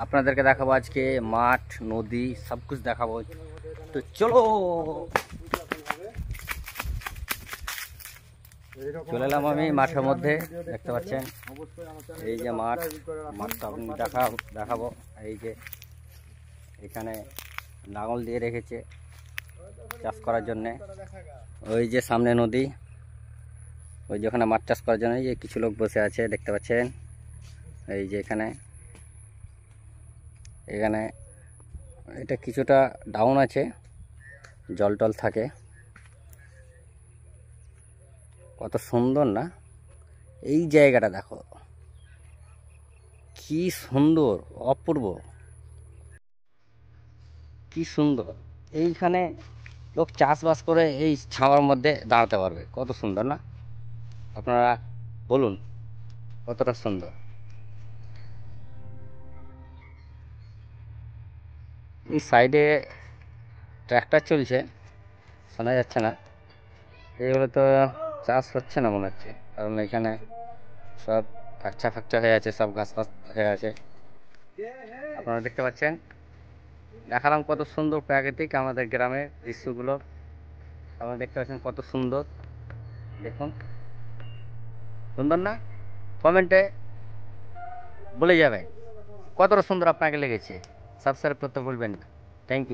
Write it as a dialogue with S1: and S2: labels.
S1: আপনাদেরকে দেখাবো আজকে মাঠ নদী সব কিছু দেখাবো। তো চলো চলে এলাম আমি মাঠের মধ্যে। দেখতে পাচ্ছেন এই যে মাঠটা আপনি দেখাবো। এই যে এখানে লাঙল দিয়ে রেখেছে চাষ করার জন্যে। ওই যে সামনে নদী, ওই যে ওখানে মাছ চাষ করার জন্য এই যে কিছু লোক বসে আছে দেখতে পাচ্ছেন। এই যে এখানে এটা কিছুটা ডাউন আছে, জল টল থাকে। কত সুন্দর না এই জায়গাটা, দেখো কি সুন্দর, অপূর্ব, কি সুন্দর। এইখানে লোক চাষবাস করে এই ছাওয়ার মধ্যে দাঁড়াতে পারবে, কত সুন্দর না? আপনারা বলুন কতটা সুন্দর। এই সাইডে ট্র্যাক্টর চলছে, শোনা যাচ্ছে না। এইগুলো তো চাষ হচ্ছে না মনে হচ্ছে, কারণ এখানে সব ফ্র্যাকচার হয়ে আছে, সব ঘাস ফাস হয়ে আছে। আপনারা দেখতে পাচ্ছেন, দেখালাম কত সুন্দর প্রাকৃতিক আমাদের গ্রামের দৃশ্যগুলো। আপনারা দেখতে পাচ্ছেন কত সুন্দর, দেখুন সুন্দর না? কমেন্টে বলে যাবেন কতটা সুন্দর আপনাকে লেগেছে। সাবস্ক্রাইব করতে ভুলবেন না। Thank you.